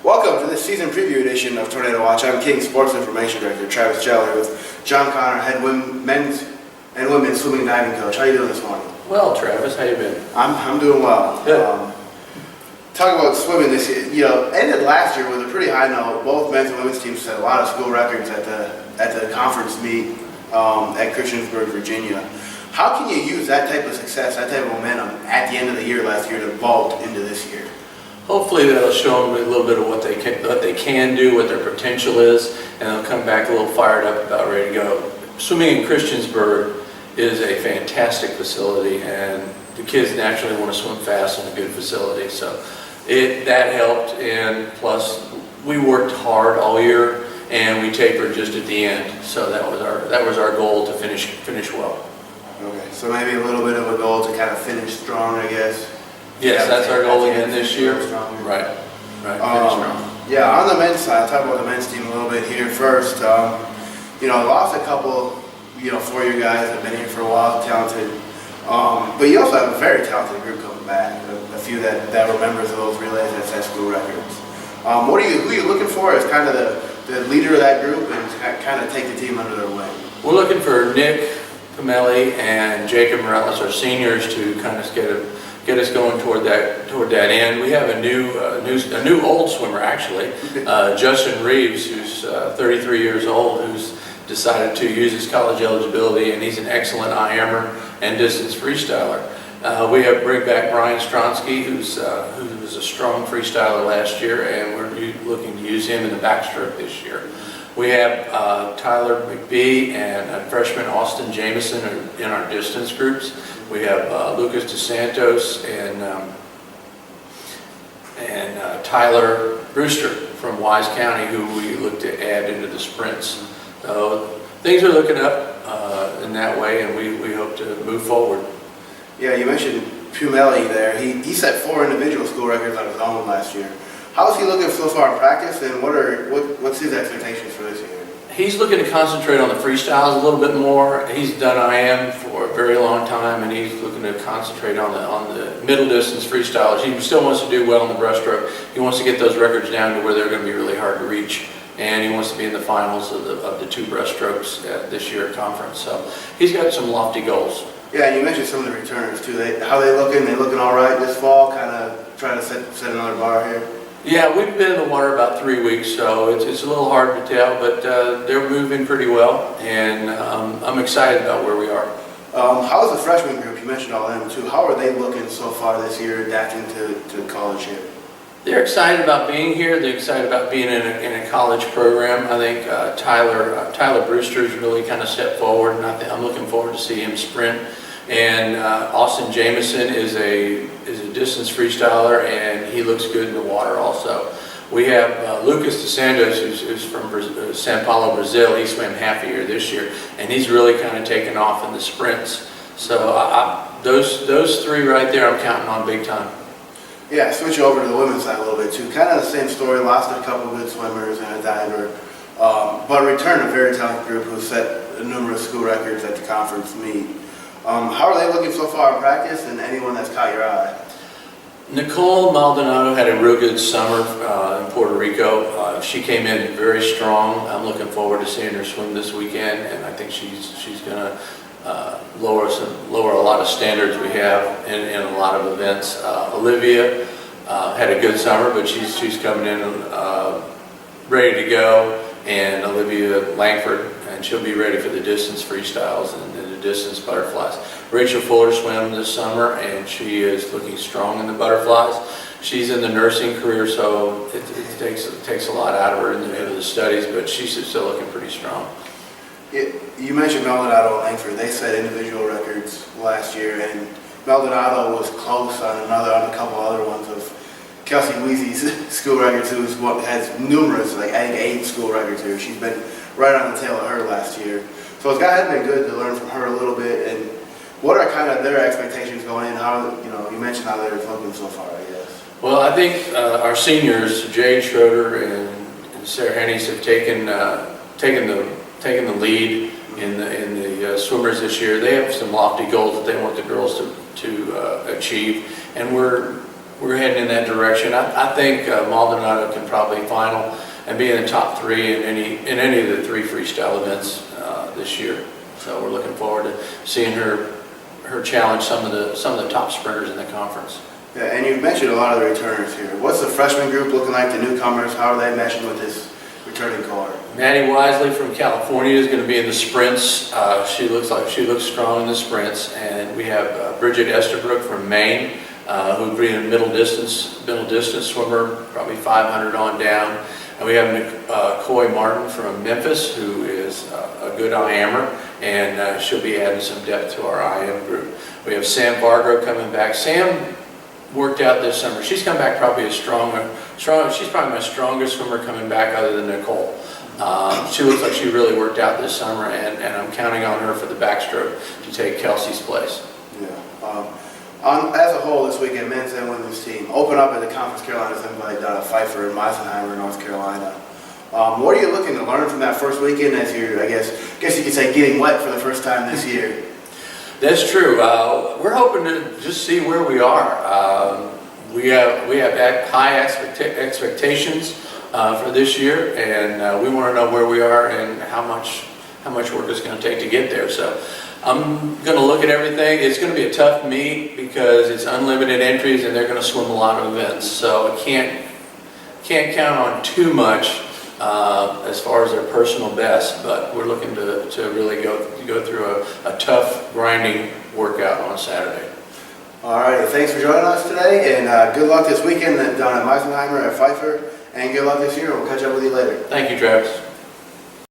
Welcome to this season preview edition of Tornado Watch. I'm King Sports Information Director Travis Jelly with John Connor, head men's and women's swimming and diving coach. How are you doing this morning? Well, Travis, how you been? I'm doing well. Good. Talking about swimming this year, ended last year with a pretty high note. Both men's and women's teams set a lot of school records at the conference meet at Christiansburg, Virginia. How can you use that type of success, that type of momentum at the end of the year last year to vault into this year? Hopefully that'll show them a little bit of what they can do, what their potential is, and they'll come back a little fired up, about ready to go. Swimming in Christiansburg is a fantastic facility, and the kids naturally want to swim fast in a good facility. So that helped, and plus we worked hard all year, and we tapered just at the end. So that was our goal, to finish well. Okay, so maybe a little bit of a goal to kind of finish strong, I guess. Yes, that's our goal again this year. Right. Finish strong. Yeah, on the men's side, I'll talk about the men's team a little bit here first. Lost a couple, four-year guys that have been here for a while, talented. But you also have a very talented group coming back, a few that were members of those relays that set school records. Who are you looking for as kind of the leader of that group and kind of take the team under their wing? We're looking for Nick Camelli and Jacob Morales, our seniors, to kind of get us going toward that end. We have a new old swimmer, actually, Justin Reeves, who's 33 years old, who's decided to use his college eligibility, and he's an excellent IMer and distance freestyler. We bring back Brian Stronsky, who was a strong freestyler last year, and we're looking to use him in the backstroke this year. We have Tyler McBee and freshman Austin Jameson in our distance groups. We have Lucas DeSantos and Tyler Brewster from Wise County, who we look to add into the sprints. So things are looking up in that way, and we hope to move forward. Yeah, you mentioned Pumelli there. He set 4 individual school records on his own last year. How is he looking so far in practice, and what's his expectations for this year? He's looking to concentrate on the freestyles a little bit more. He's done IM for a very long time, and he's looking to concentrate on the middle distance freestyles. He still wants to do well in the breaststroke. He wants to get those records down to where they're going to be really hard to reach, and he wants to be in the finals of the 2 breaststrokes this year at conference. So he's got some lofty goals. Yeah, and you mentioned some of the returners too. How they looking? They looking all right this fall? Kind of trying to set another bar here. Yeah, we've been in the water about 3 weeks, so it's a little hard to tell, but they're moving pretty well, and I'm excited about where we are. How's the freshman group? You mentioned all them too. How are they looking so far this year, adapting to college here? They're excited about being here. They're excited about being in a college program. I think Tyler Brewster's really kind of stepped forward, and I'm looking forward to see him sprint. And Austin Jameson is a distance freestyler, and he looks good in the water also. We have Lucas DeSantos, who's from São Paulo, Brazil. He swam half a year this year, and he's really kind of taken off in the sprints. So those 3 right there, I'm counting on big time. Yeah, switch over to the women's side a little bit too. Kind of the same story. Lost a couple good swimmers and a diver, but returned a very talented group who set numerous school records at the conference meet. How are they looking so far in practice, and anyone that's caught your eye? Nicole Maldonado had a real good summer in Puerto Rico. She came in very strong. I'm looking forward to seeing her swim this weekend, and I think she's going to lower a lot of standards we have in a lot of events. Olivia had a good summer, but she's coming in ready to go, and Olivia Langford, and she'll be ready for the distance freestyles and the distance butterflies. Rachel Fuller swam this summer, and she is looking strong in the butterflies. She's in the nursing career, so it takes a lot out of her in the studies, but she's still looking pretty strong. You mentioned Maldonado and Langford. They set individual records last year, and Maldonado was close on a couple other ones of Kelsey Weezy's school records, who has numerous, like I think 8 school records here. She's been right on the tail of her last year. So it's been good to learn from her a little bit. And what are kind of their expectations going in? How you mentioned how they're looking so far, I guess. Well, I think our seniors, Jade Schroeder and Sarah Hennies, have taken the lead in the swimmers this year. They have some lofty goals that they want the girls to achieve, and we're we're heading in that direction. I think Maldonado can probably final and be in the top 3 in any of the 3 freestyle events this year. So we're looking forward to seeing her challenge some of the top sprinters in the conference. Yeah, and you've mentioned a lot of the returners here. What's the freshman group looking like, the newcomers? How are they meshing with this returning car? Maddie Wisely from California is going to be in the sprints. She looks strong in the sprints. And we have Bridget Estabrook from Maine, who'd be a middle distance swimmer, probably 500 on down. And we have Coy Martin from Memphis, who is a good IMer, and she'll be adding some depth to our IM group. We have Sam Vargo coming back. Sam worked out this summer. She's come back probably she's probably my strongest swimmer coming back other than Nicole. She looks like she really worked out this summer, and I'm counting on her for the backstroke to take Kelsey's place. Yeah. As a whole this weekend, men's and women's team open up at the Conference Carolinas Invite down at Pfeiffer in Meisenheimer, North Carolina. What are you looking to learn from that first weekend as you're, I guess you could say, getting wet for the first time this year? That's true. We're hoping to just see where we are. We have high expectations for this year, and we want to know where we are and how much work it's going to take to get there. So I'm going to look at everything. It's going to be a tough meet because it's unlimited entries, and they're going to swim a lot of events. So I can't count on too much as far as their personal best, but we're looking to really go through a tough, grinding workout on Saturday. All right, thanks for joining us today, and good luck this weekend down at Meisenheimer at Pfeiffer, and good luck this year. We'll catch up with you later. Thank you, Travis.